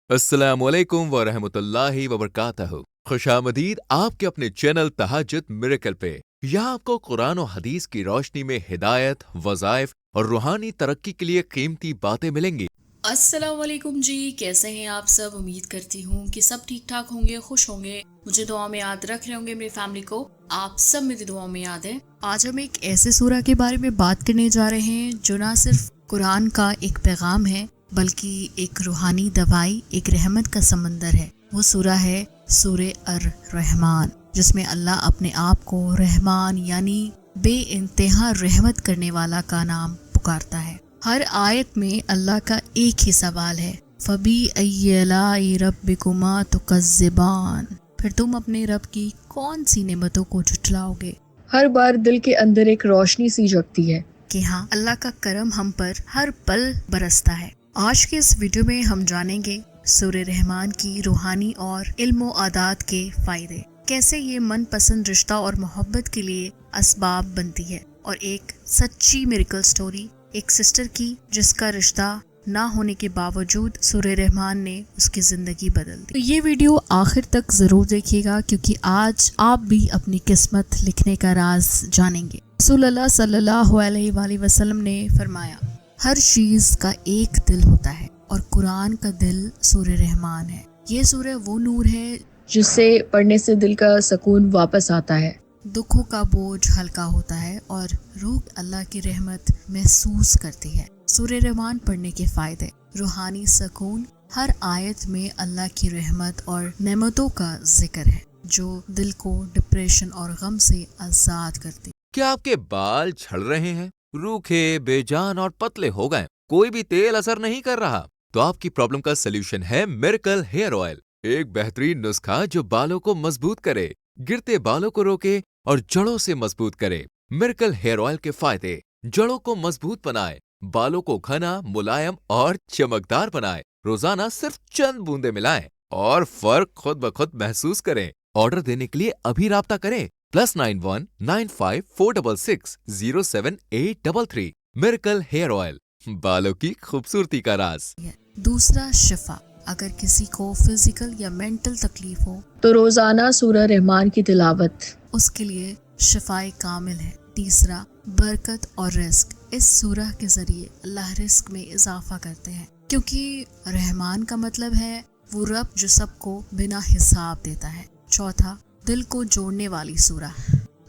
अस्सलामुअलैकुम वरहमतुल्लाहि वबरकातहू। खुशामदीद आपके अपने चैनल तहज्जुद मिरेकल पे। यहाँ आपको कुरान और हदीस की रोशनी में हिदायत, वज़ाइफ और रूहानी तरक्की के लिए कीमती बातें मिलेंगी। अस्सलाम वालेकुम जी, कैसे हैं आप सब। उम्मीद करती हूँ कि सब ठीक ठाक होंगे, खुश होंगे, मुझे दुआ में याद रख रहे होंगे, मेरी फैमिली को आप सब मेरी दुआ में याद है। आज हम एक ऐसे सूरा के बारे में बात करने जा रहे हैं जो ना सिर्फ कुरान का एक पैगाम है बल्कि एक रूहानी दवाई, एक रहमत का समंदर है। वो सूरा है सूरे अर रहमान, जिसमें अल्लाह अपने आप को रहमान यानी बे इंतहा रहमत करने वाला का नाम पुकारता है। हर आयत में अल्लाह का एक ही सवाल है, फबी अय्यलाई रब्बिकुमा तुकज़्ज़िबान, फिर तुम अपने रब की कौन सी नेमतों को झुठलाओगे। हर बार दिल के अंदर एक रोशनी सी जगती है कि हाँ, अल्लाह का करम हम पर हर पल बरसता है। आज के इस वीडियो में हम जानेंगे सूरे रहमान की रूहानी और इल्म आदात के फायदे, कैसे ये मनपसंद रिश्ता और मोहब्बत के लिए असबाब बनती है, और एक सच्ची मिरेकल स्टोरी एक सिस्टर की जिसका रिश्ता ना होने के बावजूद सूरे रहमान ने उसकी जिंदगी बदल दी। तो ये वीडियो आखिर तक जरूर देखिएगा, क्योंकि आज आप भी अपनी किस्मत लिखने का राज जानेंगे। रसूलुल्लाह सल्लल्लाहु अलैहि वसल्लम ने फरमाया, हर चीज का एक दिल होता है और कुरान का दिल सूरे रहमान है। ये सूरह वो नूर है जिससे पढ़ने से दिल का सुकून वापस आता है, दुखों का बोझ हल्का होता है और रूह अल्लाह की रहमत महसूस करती है। सूरह रहमान पढ़ने के फायदे, रूहानी सुकून। हर आयत में अल्लाह की रहमत और नेमतों का जिक्र है जो दिल को डिप्रेशन और गम से आजाद करती। क्या आपके बाल झड़ रहे हैं, रूखे, बेजान और पतले हो गए, कोई भी तेल असर नहीं कर रहा? तो आपकी प्रॉब्लम का सलूशन है मिरेकल हेयर ऑयल, एक बेहतरीन नुस्खा जो बालों को मजबूत करे, गिरते बालों को रोके और जड़ों से मजबूत करे। मिरेकल हेयर ऑयल के फायदे, जड़ों को मजबूत बनाए, बालों को घना, मुलायम और चमकदार बनाए। रोजाना सिर्फ चंद बूंदे मिलाएं और फर्क खुद ब खुद महसूस करें। ऑर्डर देने के लिए अभी राब्ता करें +91 95 466 07833। मिरेकल हेयर ऑयल, बालों की खूबसूरती का राज। दूसरा, शिफा। अगर किसी को फिजिकल या मेंटल तकलीफ हो तो रोजाना सूरह रहमान की तिलावत उसके लिए शिफाए कामिल है। तीसरा, बरकत और रिस्क। इस सूरह के जरिए अल्लाह रिस्क में इजाफा करते हैं, क्योंकि रहमान का मतलब है वो रब जो सबको बिना हिसाब देता है। चौथा, दिल को जोड़ने वाली सूरह।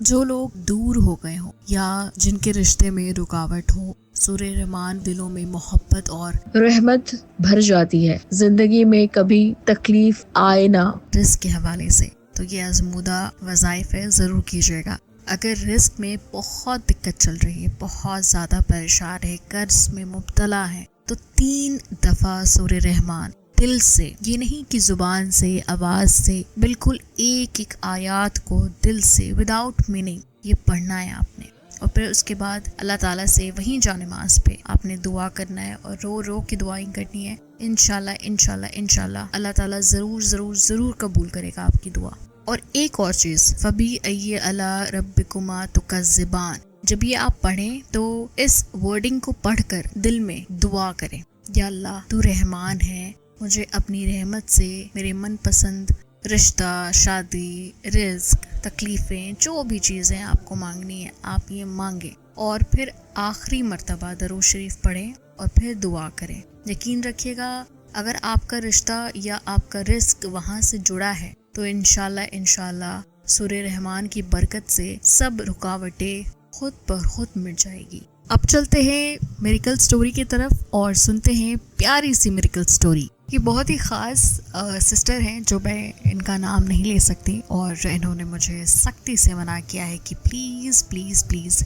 जो लोग दूर हो गए हो या जिनके रिश्ते में रुकावट हो, सूरह रहमान दिलों में मोहब्बत और रहमत भर जाती है। जिंदगी में कभी तकलीफ आए ना। रिस्क के हवाले से तो ये आजमूदा वज़ाइफ है, ज़रूर कीजिएगा। अगर रिस्क में बहुत दिक्कत चल रही है, बहुत ज़्यादा परेशान है, कर्ज में मुब्तला है, तो 3 दफ़ा सूरह रहमान दिल से, ये नहीं कि जुबान से, आवाज़ से, बिल्कुल एक एक आयात को दिल से विदाउट मीनिंग ये पढ़ना है आपने। और फिर उसके बाद अल्लाह ताला से वहीं जा नमाज पे आपने दुआ करना है और रो रो के दुआएं करनी है। इंशाल्लाह इंशाल्लाह इंशाल्लाह अल्लाह ताला ज़रूर ज़रूर ज़रूर कबूल करेगा आपकी दुआ। और एक और चीज़, फबी अय्य अला रब्बिकुमा तुकज़्ज़िबान, जब ये आप पढ़ें तो इस वर्डिंग को पढ़कर दिल में दुआ करें, या अल्लाह तू रहमान है, मुझे अपनी रहमत से मेरे मनपसंद रिश्ता, शादी, रिस्क, तकलीफ़ें, जो भी चीज़ें आपको मांगनी है आप ये मांगे। और फिर आखिरी मर्तबा दरूद शरीफ पढ़ें और फिर दुआ करें। यकीन रखिएगा, अगर आपका रिश्ता या आपका रिस्क वहाँ से जुड़ा है तो इंशाल्लाह इंशाल्लाह सूरह रहमान की बरकत से सब रुकावटें खुद पर खुद मिट जाएगी। अब चलते हैं मिरेकल स्टोरी की तरफ और सुनते हैं प्यारी सी मिरेकल स्टोरी। ये बहुत ही ख़ास सिस्टर हैं जो मैं इनका नाम नहीं ले सकती, और इन्होंने मुझे सख्ती से मना किया है कि प्लीज़ प्लीज़ प्लीज़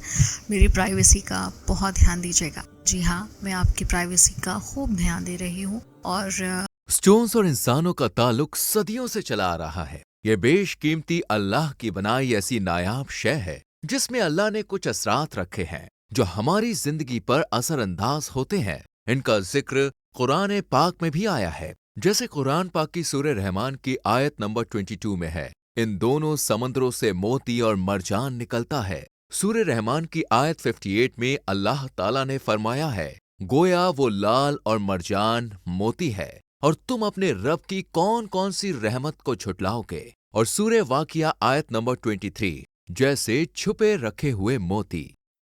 मेरी प्राइवेसी का बहुत ध्यान दीजिएगा। जी हाँ, मैं आपकी प्राइवेसी का खूब ध्यान दे रही हूँ। और स्टोन्स और इंसानों का ताल्लुक सदियों से चला आ रहा है। ये बेशकीमती अल्लाह की बनाई ऐसी नायाब शय है जिसमें अल्लाह ने कुछ असरात रखे हैं जो हमारी जिंदगी पर असरअंदाज होते हैं। इनका जिक्र कुरान पाक में भी आया है, जैसे कुरान पाक की सूरह रहमान की आयत नंबर 22 में है, इन दोनों समंदरों से मोती और मरजान निकलता है। सूरह रहमान की आयत 58 में अल्लाह ताला ने फरमाया है, गोया वो लाल और मरजान मोती है और तुम अपने रब की कौन कौन सी रहमत को छुटलाओगे। और सूरह वाकिया आयत नंबर 23, जैसे छुपे रखे हुए मोती।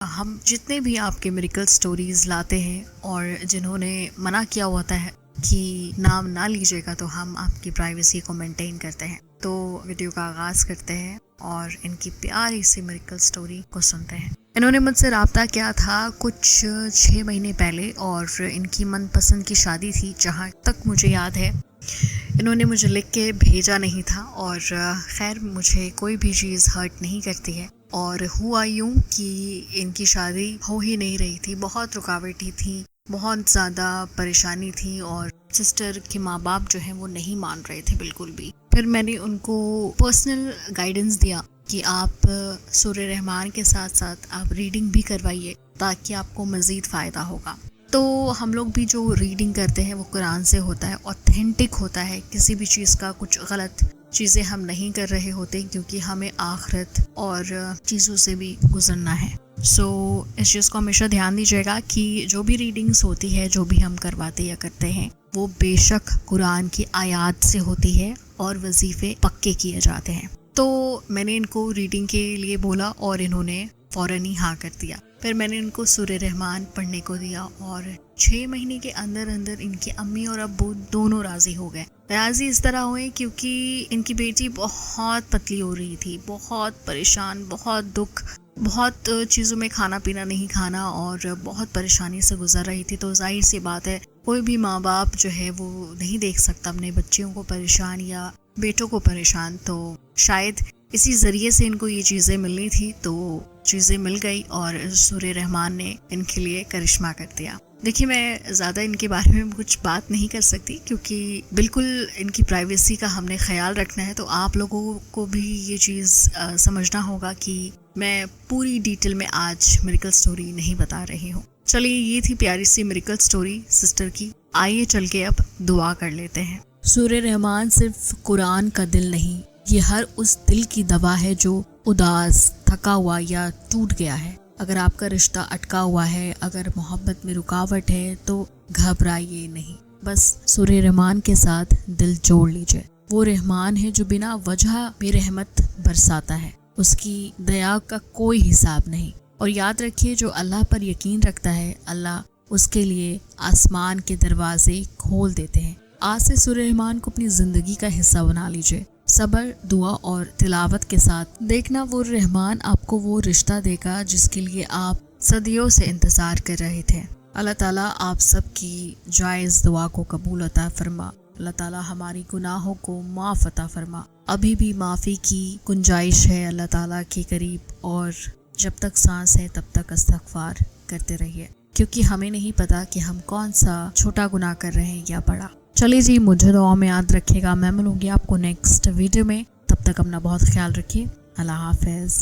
हम जितने भी आपके मिरेकल स्टोरीज लाते हैं और जिन्होंने मना किया होता है कि नाम ना लीजिएगा, तो हम आपकी प्राइवेसी को मेंटेन करते हैं। तो वीडियो का आगाज़ करते हैं और इनकी प्यारी सी मिरेकल स्टोरी को सुनते हैं। इन्होंने मुझसे रब्ता किया था कुछ 6 महीने पहले और इनकी मनपसंद की शादी थी, जहाँ तक मुझे याद है। इन्होंने मुझे लिख के भेजा नहीं था और खैर मुझे कोई भी चीज़ हर्ट नहीं करती है। और हुआ यूँ कि इनकी शादी हो ही नहीं रही थी, बहुत रुकावटें थी, बहुत ज़्यादा परेशानी थी और सिस्टर के माँ बाप जो हैं वो नहीं मान रहे थे बिल्कुल भी। फिर मैंने उनको पर्सनल गाइडेंस दिया कि आप सूरह रहमान के साथ साथ आप रीडिंग भी करवाइए ताकि आपको मज़ीद फ़ायदा होगा। तो हम लोग भी जो रीडिंग करते हैं वो कुरान से होता है, ऑथेंटिक होता है। किसी भी चीज़ का कुछ गलत चीज़ें हम नहीं कर रहे होते, क्योंकि हमें आखिरत और चीज़ों से भी गुजरना है। सो इस चीज़ को हमेशा ध्यान दीजिएगा कि जो भी रीडिंग्स होती है, जो भी हम करवाते या करते हैं, वो बेशक कुरान की आयत से होती है और वजीफ़े पक्के किए जाते हैं। तो मैंने इनको रीडिंग के लिए बोला और इन्होंने फ़ौरन ही हाँ कर दिया। फिर मैंने इनको सूरह रहमान पढ़ने को दिया और 6 महीने के अंदर अंदर इनकी अम्मी और अब्बू दोनों राज़ी हो गए। राज़ी इस तरह हुए क्योंकि इनकी बेटी बहुत पतली हो रही थी, बहुत परेशान, बहुत दुख, बहुत चीज़ों में खाना पीना नहीं खाना और बहुत परेशानी से गुजर रही थी। तो जाहिर सी बात है कोई भी माँ बाप जो है वो नहीं देख सकता अपने बच्चियों को परेशान या बेटों को परेशान। तो शायद इसी ज़रिए से इनको ये चीज़ें मिलनी थी, तो चीज़ें मिल गई और सूरह रहमान ने इनके लिए करिश्मा कर दिया। देखिए, मैं ज़्यादा इनके बारे में कुछ बात नहीं कर सकती क्योंकि बिल्कुल इनकी प्राइवेसी का हमने ख्याल रखना है। तो आप लोगों को भी ये चीज़ समझना होगा कि मैं पूरी डिटेल में आज मिरेकल स्टोरी नहीं बता रही हूँ। चलिए, ये थी प्यारी सी मिरेकल स्टोरी सिस्टर की। आइए चल के अब दुआ कर लेते हैं। सूरह रहमान सिर्फ कुरान का दिल नहीं, ये हर उस दिल की दवा है जो उदास, थका हुआ या टूट गया है। अगर आपका रिश्ता अटका हुआ है, अगर मोहब्बत में रुकावट है, तो घबराइए नहीं, बस सूरह रहमान के साथ दिल जोड़ लीजिए। वो रहमान है जो बिना वजह भी रहमत बरसाता है, उसकी दया का कोई हिसाब नहीं। और याद रखिए, जो अल्लाह पर यकीन रखता है, अल्लाह उसके लिए आसमान के दरवाजे खोल देते हैं। आज से सूरह रहमान को अपनी ज़िंदगी का हिस्सा बना लीजिए। सब्र, दुआ और तिलावत के साथ देखना वो रहमान आपको वो रिश्ता देगा जिसके लिए आप सदियों से इंतज़ार कर रहे थे। अल्लाह ताला आप सबकी जायज़ दुआ को कबूल अता फरमा। अल्लाह ताला हमारी गुनाहों को माफ़ अता फरमा। अभी भी माफ़ी की गुंजाइश है अल्लाह ताला के करीब, और जब तक सांस है तब तक इस्तग़फ़ार करते रहिए, क्योंकि हमें नहीं पता कि हम कौन सा छोटा गुनाह कर रहे हैं या बड़ा। चलिए जी, मुझे दुआ में याद रखिएगा। मैं मिलूंगी आपको नेक्स्ट वीडियो में। तब तक अपना बहुत ख्याल रखिए। अल्लाह हाफ़िज़।